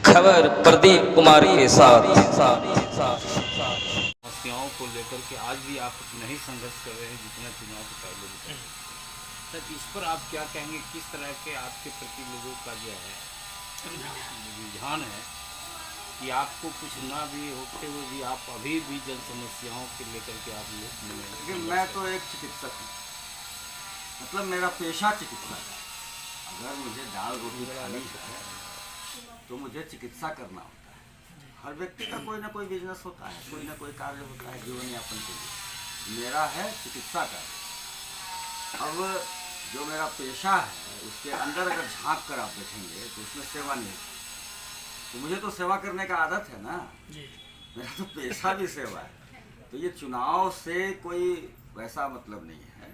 खबर प्रदीप कुमार के साथ। समस्याओं को लेकर के आज भी आप नहीं संघर्ष कर रहे हैं जितना चुनाव से पहले भी कर रहे हैं। सर, इस पर आप क्या कहेंगे? किस तरह के आपके प्रति लोगों का जो है रुझान है कि आपको कुछ ना भी होते हुए भी आप अभी भी जन समस्याओं के लेकर के आप लोग? मैं तो एक चिकित्सक हूँ, मतलब मेरा पेशा चिकित्सा है। अगर मुझे दाल रोटी खानी है तो मुझे चिकित्सा करना होता है। हर व्यक्ति का कोई ना कोई बिजनेस होता है, कोई ना कोई कार्य होता है जीवन यापन के लिए। मेरा है चिकित्सा का। अब जो मेरा पेशा है उसके अंदर अगर झांक कर आप देखेंगे तो उसमें सेवा नहीं है। तो मुझे तो सेवा करने का आदत है ना, मेरा तो पेशा भी सेवा है। तो ये चुनाव से कोई वैसा मतलब नहीं है।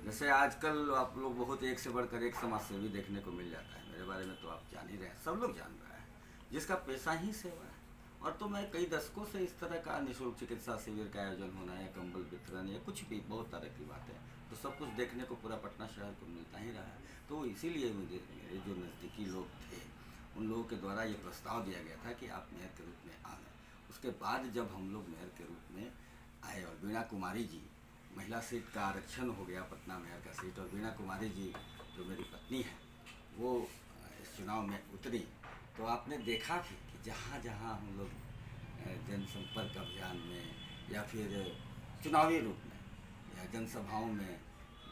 जैसे आजकल आप लोग बहुत एक से बढ़कर एक समाजसेवी देखने को मिल जाता है। मेरे बारे में तो आप जान ही रहे हैं, सब लोग जान रहे हैं, जिसका पेशा ही सेवा है। और तो मैं कई दशकों से इस तरह का निःशुल्क चिकित्सा शिविर का आयोजन होना या कंबल वितरण या कुछ भी बहुत तरह की बातें, तो सब कुछ देखने को पूरा पटना शहर को मिलता ही रहा है। तो इसीलिए मुझे मेरे जो नज़दीकी लोग थे उन लोगों के द्वारा ये प्रस्ताव दिया गया था कि आप मेयर के रूप में आए। उसके बाद जब हम लोग मेयर के रूप में आए और वीणा कुमारी जी, महिला सीट का आरक्षण हो गया पटना मेयर का सीट, और वीणा कुमारी जी जो मेरी पत्नी है वो इस चुनाव में उतरी, तो आपने देखा कि जहाँ जहाँ हम लोग जनसंपर्क अभियान में या फिर चुनावी रूप में या जनसभाओं में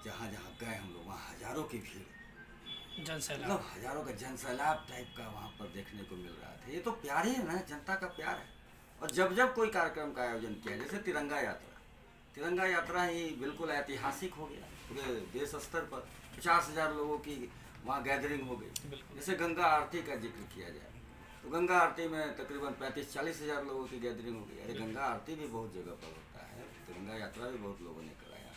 जहाँ जहाँ गए हम लोग, वहाँ हज़ारों की भीड़, मतलब हज़ारों का जनसैलाब टाइप का वहाँ पर देखने को मिल रहा था। ये तो प्यार ही है ना, जनता का प्यार है। और जब जब कोई कार्यक्रम का आयोजन किया, जैसे तिरंगा यात्रा ही बिल्कुल ऐतिहासिक हो गया। पूरे देश स्तर पर 50,000 लोगों की वहाँ गैदरिंग हो गई। जैसे गंगा आरती का जिक्र किया जाए तो गंगा आरती में तकरीबन 35-40,000 लोगों की गैदरिंग हो गई। अरे गंगा आरती भी बहुत जगह पर होता है, तिरंगा यात्रा भी बहुत लोगों ने कराया।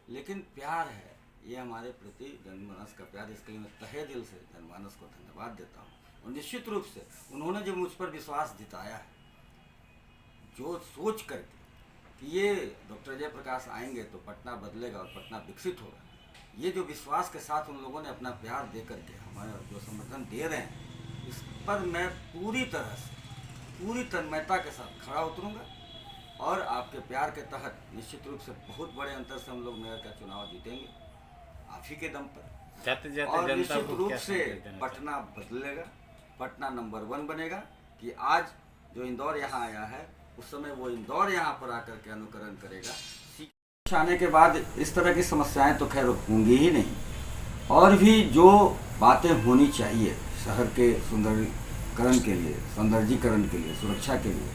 लेकिन प्यार है ये हमारे प्रति जनमानस का प्यार, इसके लिए मैं तहे दिल से जनमानस को धन्यवाद देता हूँ। और निश्चित रूप से उन्होंने जो मुझ पर विश्वास जताया है, जो सोच करके कि ये डॉक्टर जयप्रकाश आएंगे तो पटना बदलेगा और पटना विकसित होगा, ये जो विश्वास के साथ उन लोगों ने अपना प्यार दे करके हमें जो समर्थन दे रहे हैं, इस पर मैं पूरी तरह से पूरी तन्मयता के साथ खड़ा उतरूंगा। और आपके प्यार के तहत निश्चित रूप से बहुत बड़े अंतर से हम लोग मेयर का चुनाव जीतेंगे, आप ही के दम पर। और निश्चित रूप से पटना बदलेगा, पटना नंबर 1 बनेगा। कि आज जो इंदौर यहाँ आया है उस समय वो इंदौर यहाँ पर आकर के अनुकरण करेगा। आने के बाद इस तरह की समस्याएं तो खैर होंगी ही नहीं, और भी जो बातें होनी चाहिए शहर के सुंदरीकरण के लिए, सौंदर्यीकरण के लिए, सुरक्षा के लिए,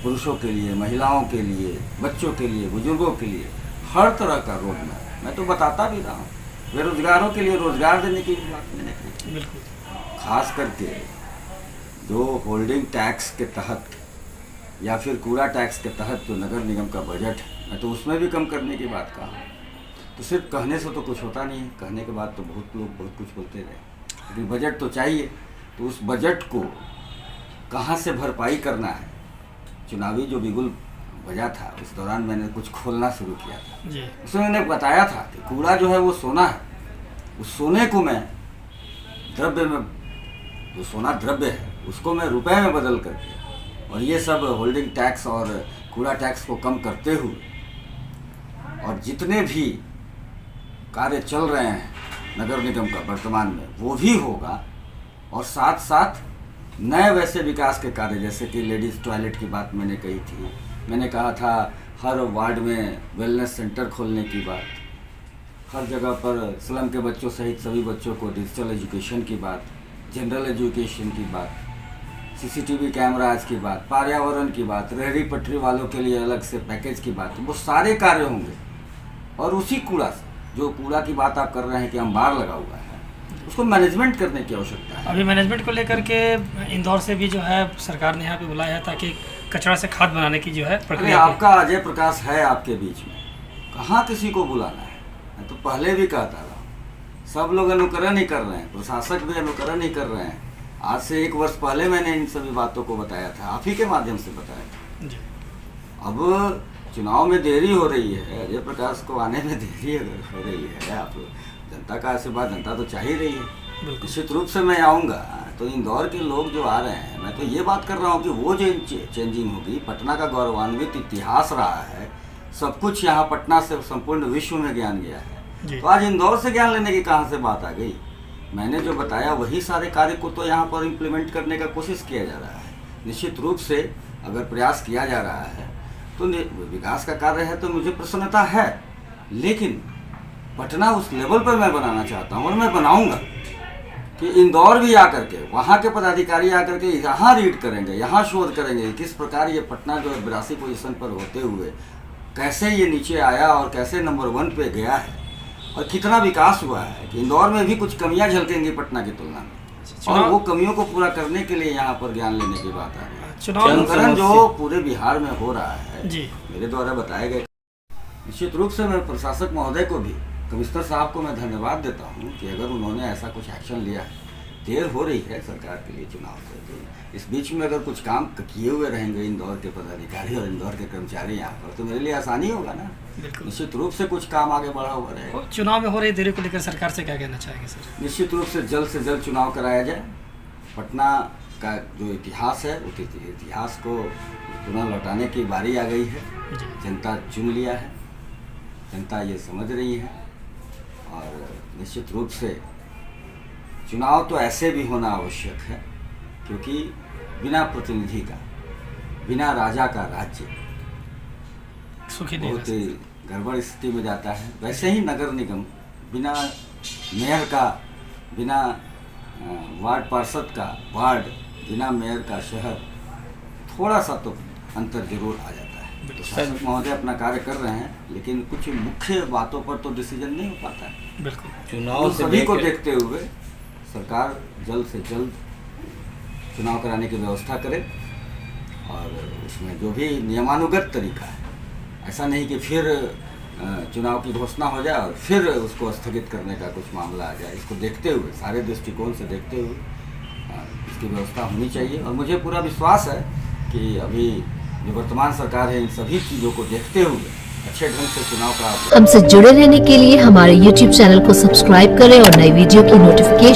पुरुषों के लिए, महिलाओं के लिए, बच्चों के लिए, बुजुर्गों के लिए हर तरह का रोड मैं तो बताता भी रहा हूँ। बेरोजगारों के लिए रोजगार देने की भी बात मैंने की। खास करके जो होल्डिंग टैक्स के तहत या फिर कूड़ा टैक्स के तहत जो नगर निगम का बजट है, मैं तो उसमें भी कम करने की बात कहा। तो सिर्फ कहने से तो कुछ होता नहीं है, कहने के बाद तो बहुत लोग बहुत कुछ बोलते रहे, लेकिन बजट तो चाहिए। तो उस बजट को कहाँ से भरपाई करना है, चुनावी जो बिगुल बजा था उस दौरान मैंने कुछ खोलना शुरू किया था। उसमें मैंने बताया था कि कूड़ा जो है वो सोना है, उस सोने को मैं द्रव्य में, जो सोना द्रव्य है उसको मैं रुपए में बदल करके, और ये सब होल्डिंग टैक्स और कूड़ा टैक्स को कम करते हुए, और जितने भी कार्य चल रहे हैं नगर निगम का वर्तमान में वो भी होगा। और साथ साथ नए वैसे विकास के कार्य, जैसे कि लेडीज़ टॉयलेट की बात मैंने कही थी, मैंने कहा था हर वार्ड में वेलनेस सेंटर खोलने की बात, हर जगह पर स्लम के बच्चों सहित सभी बच्चों को डिजिटल एजुकेशन की बात, जनरल एजुकेशन की बात, सीसीटीवी कैमराज की बात, पर्यावरण की बात, रेहड़ी पटरी वालों के लिए अलग से पैकेज की बात, वो सारे कार्य होंगे। और उसी कूड़ा से, जो कूड़ा की बात आप कर रहे हैं कि अंबार लगा हुआ है, उसको मैनेजमेंट करने की आवश्यकता है। अभी मैनेजमेंट को लेकर के इंदौर से भी जो है सरकार ने यहाँ पे बुलाया है ताकि कचरा से खाद बनाने की जो है प्रक्रिया। आपका अजय प्रकाश है आपके बीच में, कहाँ किसी को बुलाना है। मैं तो पहले भी कहता रहा, सब लोग अनुकरण ही कर रहे हैं, प्रशासक भी अनुकरण ही कर रहे हैं। आज से 1 वर्ष पहले मैंने इन सभी बातों को बताया था, आप ही के माध्यम से बताया था। अब चुनाव में देरी हो रही है, अजय प्रकाश को आने में देरी हो रही है, आप जनता का आशीर्वाद जनता तो चाह ही रही है। निश्चित रूप से मैं आऊँगा, तो इंदौर के लोग जो आ रहे हैं, मैं तो ये बात कर रहा हूँ कि वो जो चेंजिंग होगी, पटना का गौरवान्वित इतिहास रहा है, सब कुछ यहाँ पटना से संपूर्ण विश्व में ज्ञान गया है, तो आज इंदौर से ज्ञान लेने की कहाँ से बात आ गई। मैंने जो बताया वही सारे कार्य को तो यहाँ पर इम्प्लीमेंट करने का कोशिश किया जा रहा है। निश्चित रूप से अगर प्रयास किया जा रहा है तो विकास का कार्य है, तो मुझे प्रसन्नता है, लेकिन पटना उस लेवल पर मैं बनाना चाहता हूँ और मैं बनाऊंगा कि इंदौर भी आकर के, वहाँ के पदाधिकारी आकर के यहाँ रीड करेंगे, यहाँ शोध करेंगे किस प्रकार ये पटना जो 82 पोजीशन पर होते हुए कैसे ये नीचे आया और कैसे नंबर 1 पे गया है और कितना विकास हुआ है, कि इंदौर में भी कुछ कमियां झलकेंगी पटना की तुलना में, और वो कमियों को पूरा करने के लिए यहाँ पर ज्ञान लेने की बात आ रही है। अनुकरण जो पूरे बिहार में हो रहा है, मेरे द्वारा बताए गए, निश्चित रूप से मैं प्रशासक महोदय को भी, कमिश्नर साहब को मैं धन्यवाद देता हूँ कि अगर उन्होंने ऐसा कुछ एक्शन लिया है। देर हो रही है सरकार के लिए चुनाव से, तो इस बीच में अगर कुछ काम किए हुए रहेंगे इंदौर के पदाधिकारी और इंदौर के कर्मचारी यहाँ पर, तो मेरे लिए आसानी होगा ना। निश्चित रूप से कुछ काम आगे बढ़ा हुआ रहेगा। चुनाव में हो रही देरी को लेकर सरकार से क्या कहना चाहेंगे सर? निश्चित रूप से जल्द चुनाव कराया जाए। पटना का जो इतिहास है, उस इतिहास को पुनः लौटाने की बारी आ गई है। जनता चुन लिया है, जनता ये समझ रही है, और निश्चित रूप से चुनाव तो ऐसे भी होना आवश्यक है, क्योंकि बिना प्रतिनिधि का, बिना राजा का राज्य बहुत ही गड़बड़ स्थिति में जाता है। वैसे ही नगर निगम बिना मेयर का, बिना वार्ड पार्षद का वार्ड, बिना मेयर का शहर, थोड़ा सा तो अंतर जरूर आ जाता है। तो शासक महोदय अपना कार्य कर रहे हैं, लेकिन कुछ मुख्य बातों पर तो डिसीजन नहीं हो पाता है। बिल्कुल, चुनाव सभी को देखते हुए सरकार जल्द से जल्द चुनाव कराने की व्यवस्था करे, और उसमें जो भी नियमानुगत तरीका है, ऐसा नहीं कि फिर चुनाव की घोषणा हो जाए और फिर उसको स्थगित करने का कुछ मामला आ जाए। इसको देखते हुए, सारे दृष्टिकोण से देखते हुए इसकी व्यवस्था होनी चाहिए। और मुझे पूरा विश्वास है कि अभी जो वर्तमान सरकार है, इन सभी चीज़ों को देखते हुए अच्छे ढंग से चुनाव का। हमसे जुड़े रहने के लिए हमारे YouTube चैनल को सब्सक्राइब करें और नई वीडियो की नोटिफिकेशन